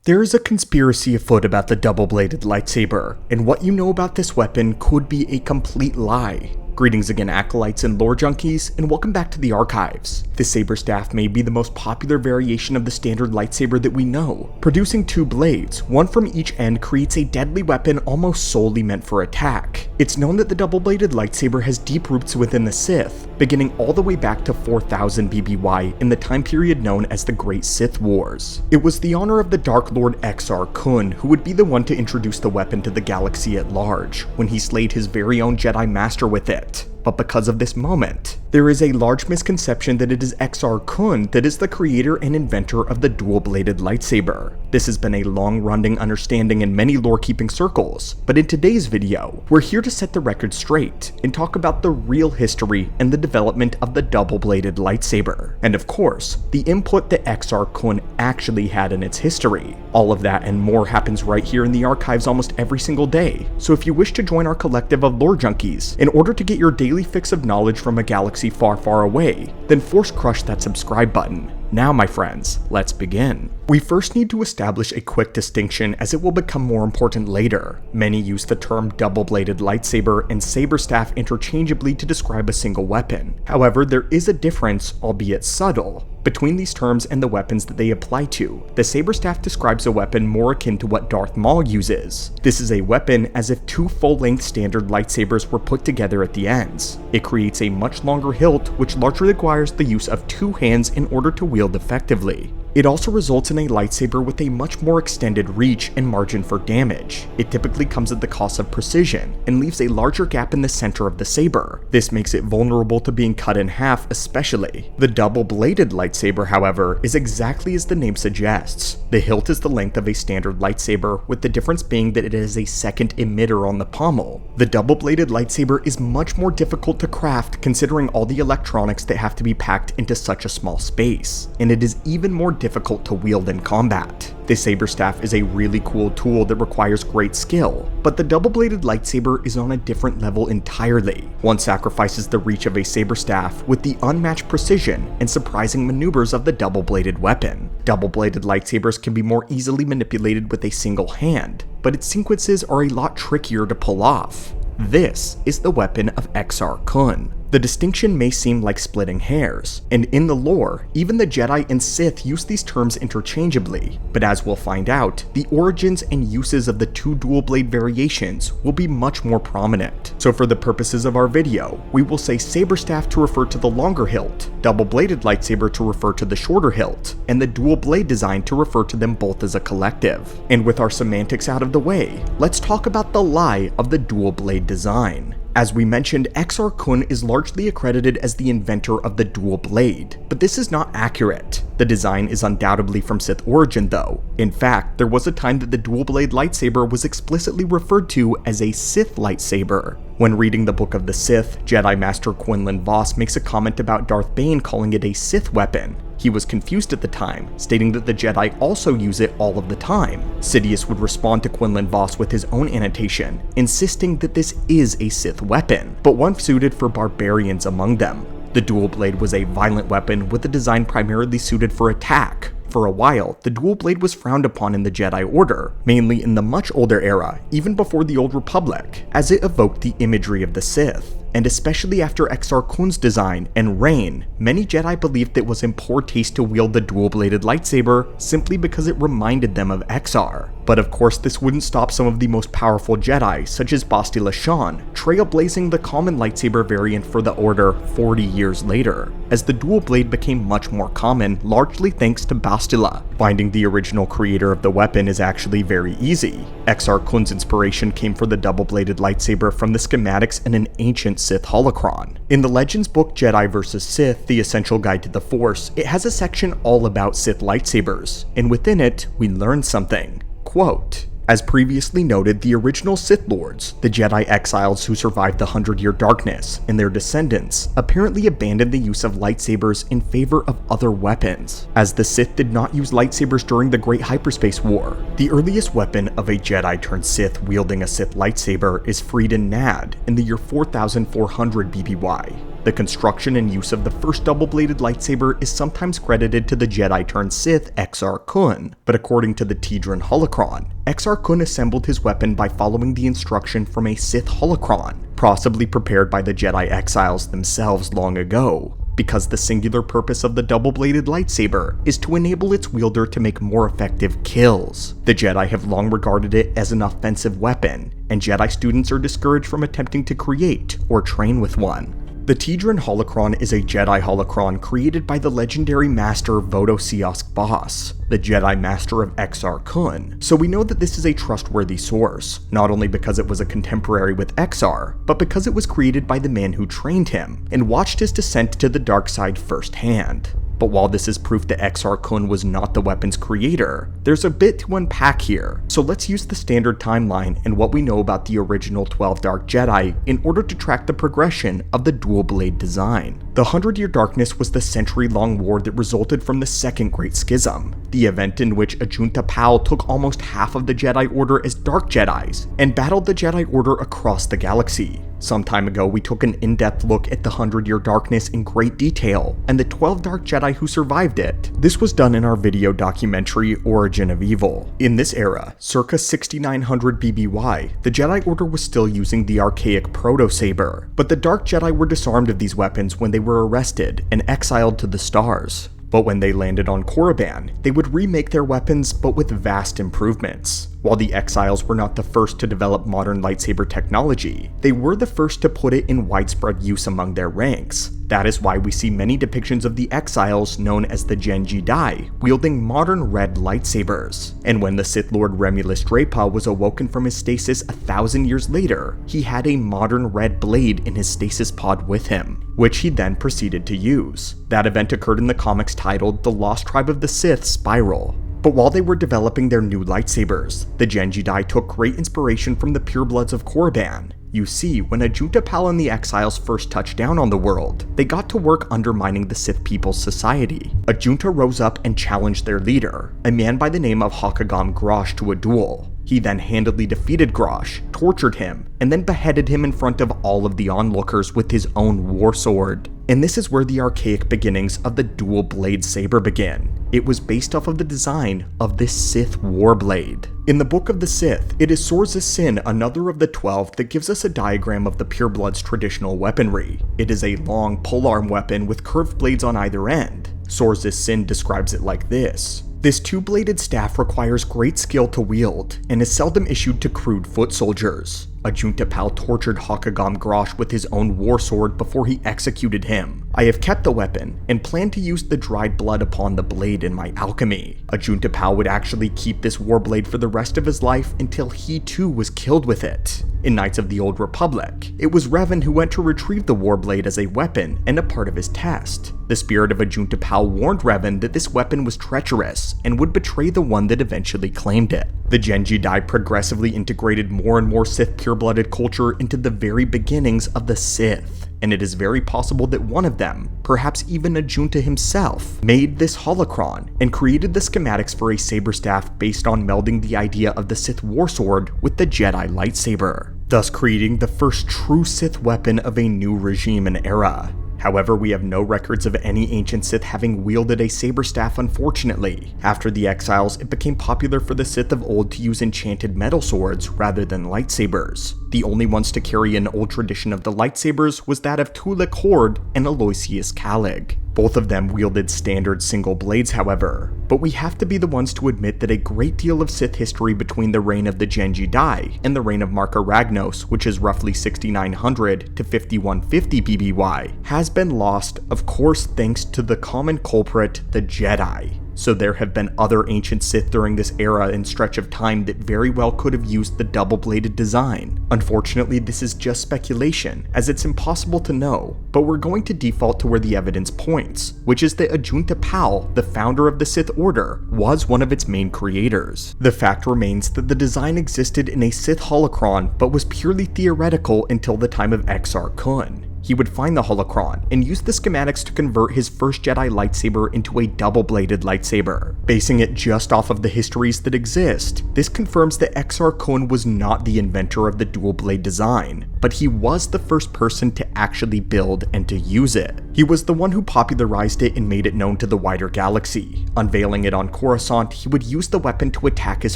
There is a conspiracy afoot about the double-bladed lightsaber, and what you know about this weapon could be a complete lie. Greetings again, acolytes and lore junkies, and welcome back to the archives. This saber staff may be the most popular variation of the standard lightsaber that we know. Producing two blades, one from each end, creates a deadly weapon almost solely meant for attack. It's known that the double-bladed lightsaber has deep roots within the Sith, beginning all the way back to 4000 BBY in the time period known as the Great Sith Wars. It was the honor of the Dark Lord Exar Kun who would be the one to introduce the weapon to the galaxy at large, when he slayed his very own Jedi Master with it. But because of this moment, there is a large misconception that it is Exar Kun that is the creator and inventor of the dual-bladed lightsaber. This has been a long-running understanding in many lore-keeping circles, but in today's video, we're here to set the record straight and talk about the real history and the development of the double-bladed lightsaber. And of course, the input that Exar Kun actually had in its history. All of that and more happens right here in the archives almost every single day, so if you wish to join our collective of lore junkies in order to get your daily fix of knowledge from a galaxy far, far away, then force crush that subscribe button. Now, my friends, let's begin. We first need to establish a quick distinction as it will become more important later. Many use the term double-bladed lightsaber and saber staff interchangeably to describe a single weapon. However, there is a difference, albeit subtle, between these terms and the weapons that they apply to. The saber staff describes a weapon more akin to what Darth Maul uses. This is a weapon as if two full-length standard lightsabers were put together at the ends. It creates a much longer hilt, which largely requires the use of two hands in order to wield effectively. It also results in a lightsaber with a much more extended reach and margin for damage. It typically comes at the cost of precision and leaves a larger gap in the center of the saber. This makes it vulnerable to being cut in half especially. The double-bladed lightsaber, however, is exactly as the name suggests. The hilt is the length of a standard lightsaber, with the difference being that it has a second emitter on the pommel. The double-bladed lightsaber is much more difficult to craft considering all the electronics that have to be packed into such a small space, and it is even more difficult to wield in combat. This saber staff is a really cool tool that requires great skill, but the double-bladed lightsaber is on a different level entirely. One sacrifices the reach of a saber staff with the unmatched precision and surprising maneuvers of the double-bladed weapon. Double-bladed lightsabers can be more easily manipulated with a single hand, but its sequences are a lot trickier to pull off. This is the weapon of Exar Kun. The distinction may seem like splitting hairs, and in the lore, even the Jedi and Sith use these terms interchangeably, but as we'll find out, the origins and uses of the two dual-blade variations will be much more prominent. So for the purposes of our video, we will say saber staff to refer to the longer hilt, double-bladed lightsaber to refer to the shorter hilt, and the dual-blade design to refer to them both as a collective. And with our semantics out of the way, let's talk about the lie of the dual-blade design. As we mentioned, Exar Kun is largely accredited as the inventor of the dual blade, but this is not accurate. The design is undoubtedly from Sith origin though. In fact, there was a time that the dual blade lightsaber was explicitly referred to as a Sith lightsaber. When reading the Book of the Sith, Jedi Master Quinlan Vos makes a comment about Darth Bane calling it a Sith weapon. He was confused at the time, stating that the Jedi also use it all of the time. Sidious would respond to Quinlan Vos with his own annotation, insisting that this is a Sith weapon, but one suited for barbarians among them. The dual blade was a violent weapon with a design primarily suited for attack. For a while, the dual blade was frowned upon in the Jedi Order, mainly in the much older era, even before the Old Republic, as it evoked the imagery of the Sith. And especially after Exar Kun's design and reign, many Jedi believed it was in poor taste to wield the dual-bladed lightsaber simply because it reminded them of Exar. But of course this wouldn't stop some of the most powerful Jedi, such as Bastila Shan, trailblazing the common lightsaber variant for the Order 40 years later, as the dual blade became much more common, largely thanks to Bastila. Finding the original creator of the weapon is actually very easy. Exar Kun's inspiration came for the double-bladed lightsaber from the schematics in an ancient Sith holocron. In the Legends book Jedi vs. Sith, The Essential Guide to the Force, it has a section all about Sith lightsabers, and within it, we learn something. Quote, as previously noted, the original Sith Lords, the Jedi exiles who survived the 100-Year Darkness, and their descendants, apparently abandoned the use of lightsabers in favor of other weapons, as the Sith did not use lightsabers during the Great Hyperspace War. The earliest weapon of a Jedi turned Sith wielding a Sith lightsaber is Freedon Nad in the year 4400 BBY. The construction and use of the first double-bladed lightsaber is sometimes credited to the Jedi-turned-Sith Exar Kun, but according to the Tedran holocron, Exar Kun assembled his weapon by following the instruction from a Sith holocron, possibly prepared by the Jedi exiles themselves long ago, because the singular purpose of the double-bladed lightsaber is to enable its wielder to make more effective kills. The Jedi have long regarded it as an offensive weapon, and Jedi students are discouraged from attempting to create or train with one. The Tedran holocron is a Jedi holocron created by the legendary master Vodosiask Boss, the Jedi master of Exar Kun, so we know that this is a trustworthy source, not only because it was a contemporary with Exar, but because it was created by the man who trained him and watched his descent to the dark side firsthand. But while this is proof that Exar Kun was not the weapon's creator, there's a bit to unpack here, so let's use the standard timeline and what we know about the original 12 Dark Jedi in order to track the progression of the dual blade design. The 100-Year Darkness was the century-long war that resulted from the Second Great Schism, the event in which Ajunta Pal took almost half of the Jedi Order as Dark Jedis and battled the Jedi Order across the galaxy. Some time ago, we took an in-depth look at the 100-Year Darkness in great detail and the 12 Dark Jedi who survived it. This was done in our video documentary Origin of Evil. In this era, circa 6900 BBY, the Jedi Order was still using the archaic Proto-Saber, but the Dark Jedi were disarmed of these weapons when they were arrested and exiled to the stars. But when they landed on Korriban, they would remake their weapons but with vast improvements. While the exiles were not the first to develop modern lightsaber technology, they were the first to put it in widespread use among their ranks. That is why we see many depictions of the exiles known as the Genji Dai wielding modern red lightsabers. And when the Sith Lord Remulus Drapa was awoken from his stasis 1,000 years later, he had a modern red blade in his stasis pod with him, which he then proceeded to use. That event occurred in the comics titled The Lost Tribe of the Sith Spiral. But while they were developing their new lightsabers, the Genji Dai took great inspiration from the purebloods of Korriban. You see, when Ajunta Pal and the exiles first touched down on the world, they got to work undermining the Sith people's society. Ajunta rose up and challenged their leader, a man by the name of Hakagam Grosh, to a duel. He then handily defeated Grosh, tortured him, and then beheaded him in front of all of the onlookers with his own war sword. And this is where the archaic beginnings of the dual blade saber begin. It was based off of the design of this Sith warblade. In the Book of the Sith, it is Sor's Sin, another of the 12, that gives us a diagram of the pureblood's traditional weaponry. It is a long polearm weapon with curved blades on either end. Sor's Sin describes it like this. This two-bladed staff requires great skill to wield, and is seldom issued to crude foot soldiers. Ajunta Pal tortured Hakagam Grosh with his own war sword before he executed him. I have kept the weapon, and plan to use the dried blood upon the blade in my alchemy. Ajunta Pal would actually keep this warblade for the rest of his life until he too was killed with it. In Knights of the Old Republic, it was Revan who went to retrieve the warblade as a weapon and a part of his test. The spirit of Ajunta Pal warned Revan that this weapon was treacherous and would betray the one that eventually claimed it. The Genji Dai progressively integrated more and more Sith pure-blooded culture into the very beginnings of the Sith, and it is very possible that one of them, perhaps even Ajunta himself, made this holocron and created the schematics for a saber staff based on melding the idea of the Sith warsword with the Jedi lightsaber, thus creating the first true Sith weapon of a new regime and era. However, we have no records of any ancient Sith having wielded a saber staff, unfortunately. After the exiles, it became popular for the Sith of old to use enchanted metal swords rather than lightsabers. The only ones to carry an old tradition of the lightsabers was that of Tulek Hord and Aloysius Calig. Both of them wielded standard single blades, however, but we have to be the ones to admit that a great deal of Sith history between the reign of the Genji Dai and the reign of Marka Ragnos, which is roughly 6900 to 5150 BBY, has been lost, of course thanks to the common culprit, the Jedi. So there have been other ancient Sith during this era and stretch of time that very well could have used the double-bladed design. Unfortunately, this is just speculation, as it's impossible to know, but we're going to default to where the evidence points, which is that Ajunta Pal, the founder of the Sith Order, was one of its main creators. The fact remains that the design existed in a Sith holocron, but was purely theoretical until the time of Exar Kun. He would find the holocron and use the schematics to convert his first Jedi lightsaber into a double-bladed lightsaber. Basing it just off of the histories that exist, this confirms that Exar Kun was not the inventor of the dual blade design, but he was the first person to to actually build and to use it. He was the one who popularized it and made it known to the wider galaxy. Unveiling it on Coruscant, he would use the weapon to attack his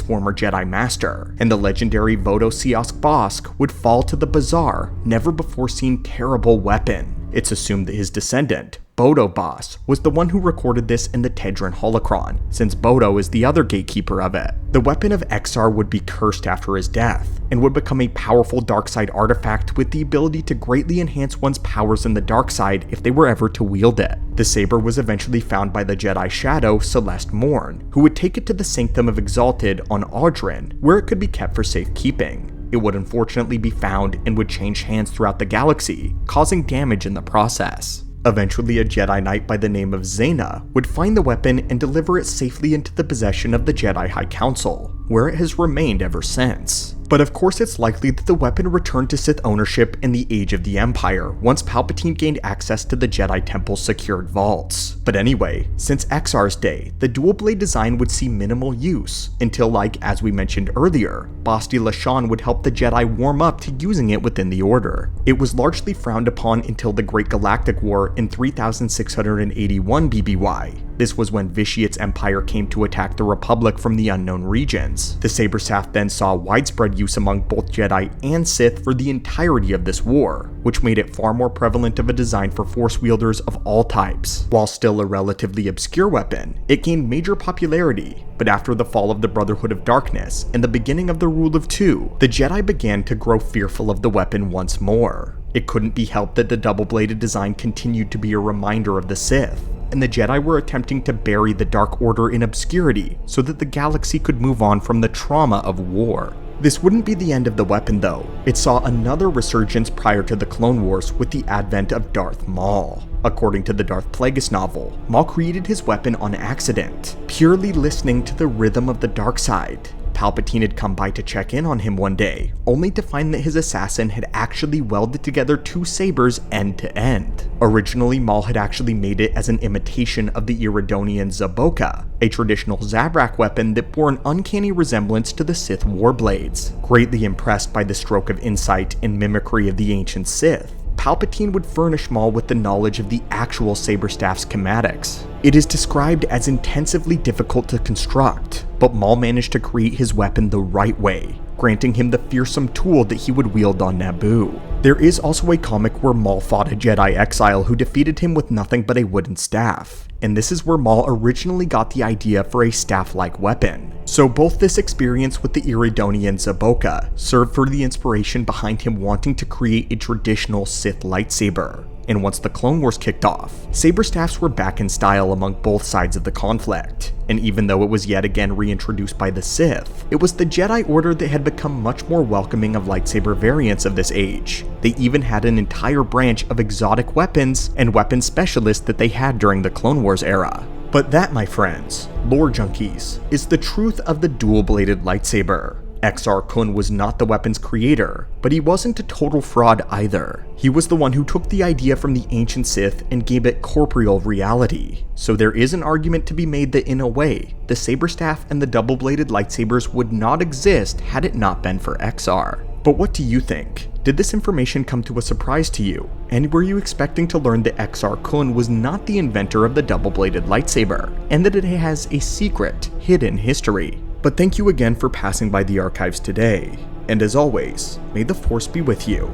former Jedi Master, and the legendary Vodo Siosk Bosk would fall to the bizarre, never-before-seen terrible weapon. It's assumed that his descendant, Bodo Boss, was the one who recorded this in the Tedran holocron, since Bodo is the other gatekeeper of it. The weapon of Exar would be cursed after his death, and would become a powerful dark side artifact with the ability to greatly enhance one's powers in the dark side if they were ever to wield it. The saber was eventually found by the Jedi Shadow Celeste Morn, who would take it to the Sanctum of Exalted on Audren, where it could be kept for safekeeping. It would unfortunately be found and would change hands throughout the galaxy, causing damage in the process. Eventually, a Jedi Knight by the name of Zaina would find the weapon and deliver it safely into the possession of the Jedi High Council, where it has remained ever since. But of course it's likely that the weapon returned to Sith ownership in the Age of the Empire once Palpatine gained access to the Jedi Temple's secured vaults. But anyway, since Exar's day, the dual blade design would see minimal use, until as we mentioned earlier, Basti Lashan would help the Jedi warm up to using it within the Order. It was largely frowned upon until the Great Galactic War in 3681 BBY. This was when Vitiate's empire came to attack the Republic from the unknown regions. The Saber Staff then saw widespread use among both Jedi and Sith for the entirety of this war, which made it far more prevalent of a design for Force wielders of all types. While still a relatively obscure weapon, it gained major popularity, but after the fall of the Brotherhood of Darkness and the beginning of the Rule of Two, the Jedi began to grow fearful of the weapon once more. It couldn't be helped that the double-bladed design continued to be a reminder of the Sith, and the Jedi were attempting to bury the Dark Order in obscurity so that the galaxy could move on from the trauma of war. This wouldn't be the end of the weapon though. It saw another resurgence prior to the Clone Wars with the advent of Darth Maul. According to the Darth Plagueis novel, Maul created his weapon on accident, purely listening to the rhythm of the dark side. Palpatine had come by to check in on him one day, only to find that his assassin had actually welded together two sabers end to end. Originally, Maul had actually made it as an imitation of the Iridonian Zaboka, a traditional Zabrak weapon that bore an uncanny resemblance to the Sith warblades. Greatly impressed by the stroke of insight and mimicry of the ancient Sith, Palpatine would furnish Maul with the knowledge of the actual Saber Staff's schematics. It is described as intensively difficult to construct, but Maul managed to create his weapon the right way, granting him the fearsome tool that he would wield on Naboo. There is also a comic where Maul fought a Jedi exile who defeated him with nothing but a wooden staff, and this is where Maul originally got the idea for a staff-like weapon. So both this experience with the Iridonian Zaboka served for the inspiration behind him wanting to create a traditional Sith lightsaber. And once the Clone Wars kicked off, saber staffs were back in style among both sides of the conflict. And even though it was yet again reintroduced by the Sith, it was the Jedi Order that had become much more welcoming of lightsaber variants of this age. They even had an entire branch of exotic weapons and weapon specialists that they had during the Clone Wars era. But that, my friends, lore junkies, is the truth of the dual-bladed lightsaber. Exar Kun was not the weapon's creator, but he wasn't a total fraud either. He was the one who took the idea from the ancient Sith and gave it corporeal reality. So there is an argument to be made that in a way, the saber staff and the double-bladed lightsabers would not exist had it not been for Exar. But what do you think? Did this information come to a surprise to you? And were you expecting to learn that Exar Kun was not the inventor of the double-bladed lightsaber, and that it has a secret, hidden history? But thank you again for passing by the archives today, and as always, may the Force be with you.